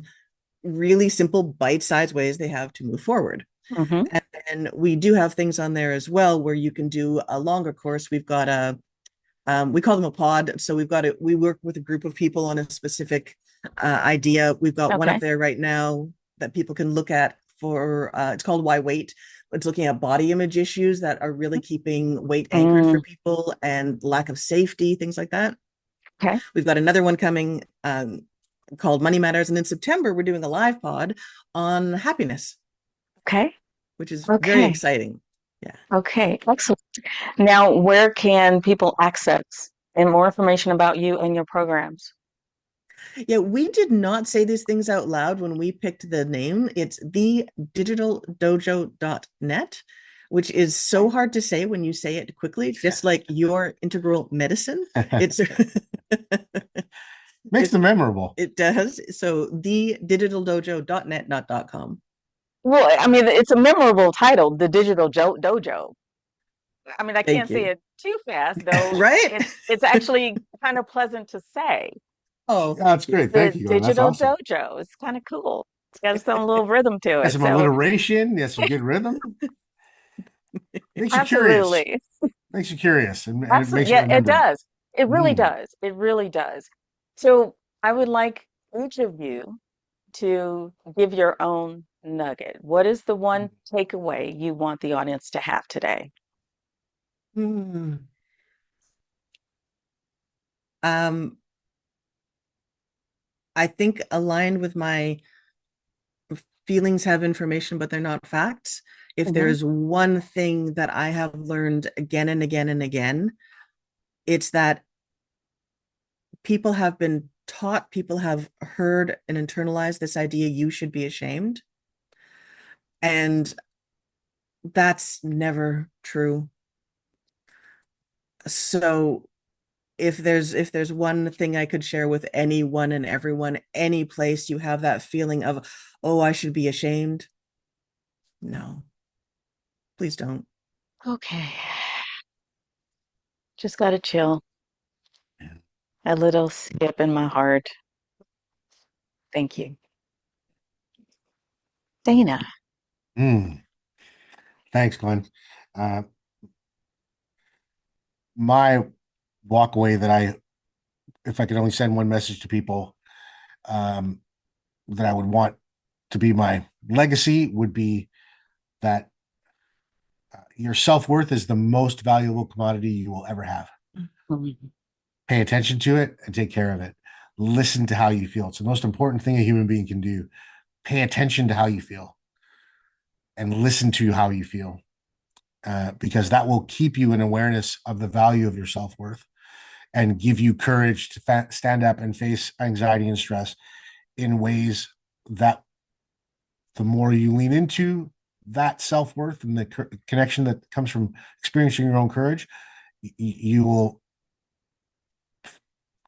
Speaker 3: really simple bite-sized ways they have to move forward.
Speaker 1: Hmm.
Speaker 3: And then we do have things on there as well where you can do a longer course. We've got we call them a pod. So we work with a group of people on a specific idea. We've got one up
Speaker 1: Okay.
Speaker 3: there right now that people can look at for, it's called Why Wait? It's looking at body image issues that are really keeping weight anchored for
Speaker 1: Mm,
Speaker 3: people and lack of safety, things like that.
Speaker 1: okay.
Speaker 3: We've got another one coming called Money Matters. And in September, we're doing a live pod on happiness,
Speaker 1: Okay.
Speaker 3: which is very
Speaker 1: Okay.
Speaker 3: exciting. Yeah.
Speaker 1: Okay. Excellent. Now, where can people access and more information about you and your programs?
Speaker 3: Yeah, we did not say these things out loud when we picked the name. It's thedigitaldojo.net, which is so
Speaker 1: Okay.
Speaker 3: hard to say when you say it quickly, just like your integral medicine. It's
Speaker 4: Makes them memorable.
Speaker 3: it does. So thedigitaldojo.net, not .com.
Speaker 1: Well, I mean, it's a memorable title, the Digital Dojo. I mean, I
Speaker 3: Thank
Speaker 1: can't say
Speaker 3: you.
Speaker 1: it too fast, though.
Speaker 3: Right?
Speaker 1: It's actually kind of pleasant to say.
Speaker 3: Oh,
Speaker 4: Yeah, that's
Speaker 3: thank you.
Speaker 4: great.
Speaker 1: The
Speaker 4: Thank you, Glenn. That's
Speaker 1: Digital
Speaker 4: awesome.
Speaker 1: Dojo. It's kind of cool. It's got some little rhythm to
Speaker 4: Got
Speaker 1: it.
Speaker 4: some
Speaker 1: So,
Speaker 4: alliteration. Yeah, some good rhythm. Makes you curious.
Speaker 1: absolutely.
Speaker 4: Makes you curious, and it
Speaker 1: Absolutely.
Speaker 4: makes you
Speaker 1: Yeah, it
Speaker 4: remember.
Speaker 1: does. It really
Speaker 4: Mm.
Speaker 1: does. It really does. So, I would like each of you to give your own nugget. What is the one takeaway you want the audience to have today?
Speaker 3: Hmm. Um, I think aligned with my feelings have information, but they're not facts. If
Speaker 1: Hmm.
Speaker 3: there's one thing that I have learned again and again and again, it's that people have been taught, people have heard and internalized this idea you should be ashamed. And that's never true. So if there's one thing I could share with anyone and everyone, any place you have that feeling of, oh, I should be ashamed. No, please don't.
Speaker 1: Okay. Just gotta chill.
Speaker 4: Yeah.
Speaker 1: A little skip in my heart. Thank you. Dana.
Speaker 4: Mm. Thanks, Glenn. Uh, my walkaway that if I could only send one message to people, um, that I would want to be my legacy would be that your self worth is the most valuable commodity you will ever have.
Speaker 1: Mhm.
Speaker 4: Pay attention to it and take care of it. Listen to how you feel. It's the most important thing a human being can do. Pay attention to how you feel and listen to how you feel, because that will keep you in awareness of the value of your self worth and give you courage to stand up and face anxiety and stress in ways that the more you lean into that self worth and the connection that comes from experiencing your own courage, you will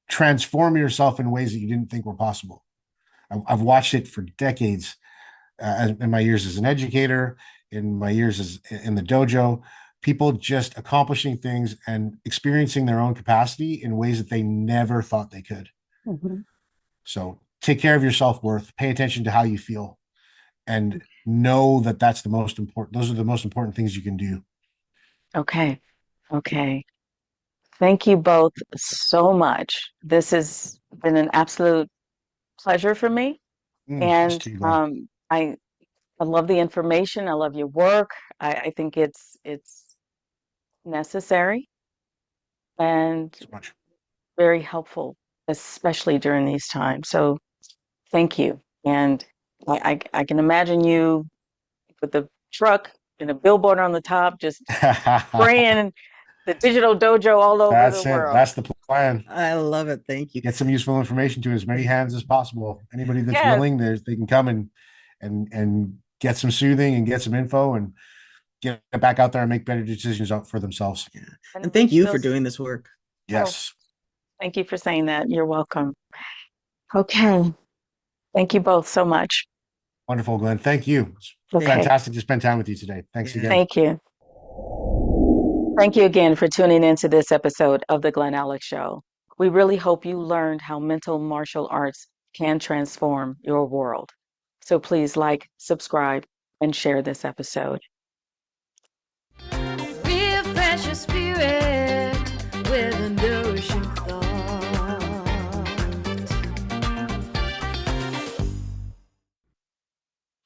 Speaker 4: transform yourself in ways that you didn't think were possible. I've watched it for decades, in my years as an educator, in my years as in the dojo, people just accomplishing things and experiencing their own capacity in ways that they never thought they could.
Speaker 1: Mhm.
Speaker 4: So take care of your self worth, pay attention to how you feel, and know that that's the most important. Those are the most important things you can do.
Speaker 1: Okay. Okay. Thank you both so much. This has been an absolute pleasure for me.
Speaker 4: Us
Speaker 1: And
Speaker 4: too, Glenn.
Speaker 1: I love the information. I love your work. I think it's necessary and
Speaker 4: So much.
Speaker 1: very helpful, especially during these times. So thank you. And I can imagine you with the truck and a billboard on the top, just spraying the digital dojo all over the
Speaker 4: That's it.
Speaker 1: world.
Speaker 4: That's the plan.
Speaker 3: I love it. Thank you.
Speaker 4: Get some useful information to as many hands as possible. Anybody that's
Speaker 1: Yes.
Speaker 4: willing, they can come and get some soothing and get some info and get back out there and make better decisions out for themselves.
Speaker 3: Yeah. And
Speaker 1: And
Speaker 3: thank
Speaker 1: reach
Speaker 3: you for
Speaker 1: those.
Speaker 3: doing this work.
Speaker 1: Oh,
Speaker 4: Yes.
Speaker 1: thank you for saying that. You're welcome. Okay. Thank you both so much.
Speaker 4: Wonderful, Glenn. Thank you. It's
Speaker 3: Thank
Speaker 1: Okay.
Speaker 3: you.
Speaker 4: fantastic to spend time with you today. Thanks
Speaker 3: Yeah.
Speaker 4: again.
Speaker 1: Thank you. Thank you again for tuning into this episode of The Glen Alex Show. We really hope you learned how mental martial arts can transform your world. So please like, subscribe, and share this episode.
Speaker 2: Refresh your spirit with a nourishing thought.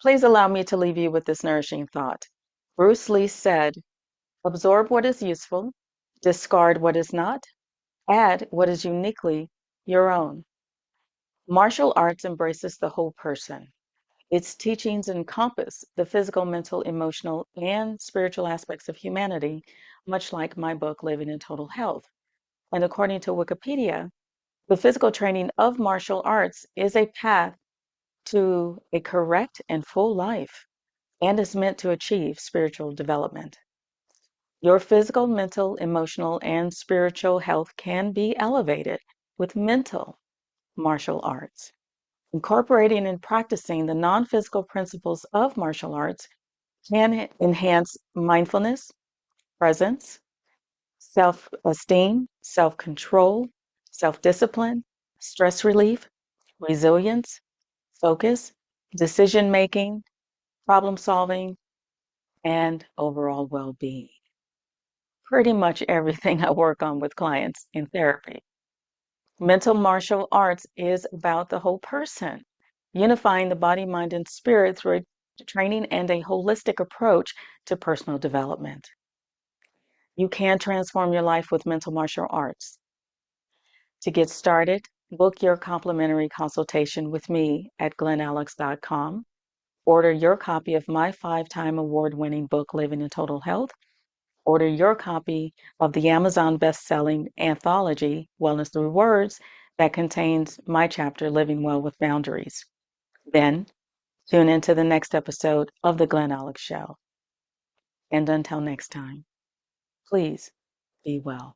Speaker 1: Please allow me to leave you with this nourishing thought. Bruce Lee said, absorb what is useful, discard what is not, add what is uniquely your own. Martial arts embraces the whole person. Its teachings encompass the physical, mental, emotional, and spiritual aspects of humanity, much like my book, Living in Total Health. And according to Wikipedia, the physical training of martial arts is a path to a correct and full life and is meant to achieve spiritual development. Your physical, mental, emotional, and spiritual health can be elevated with mental martial arts. Incorporating and practicing the non physical principles of martial arts can enhance mindfulness, presence, self esteem, self control, self discipline, stress relief, resilience, focus, decision making, problem solving, and overall well being. Pretty much everything I work on with clients in therapy. Mental martial arts is about the whole person, unifying the body, mind, and spirit through a training and a holistic approach to personal development. You can transform your life with mental martial arts. To get started, book your complimentary consultation with me at glenalex.com. Order your copy of my 5-time award-winning book, Living in Total Health. Order your copy of the Amazon best-selling anthology, Wellness Through Words, that contains my chapter, Living Well with Boundaries. Then, tune into the next episode of The Glen Alex Show. And until next time, please be well.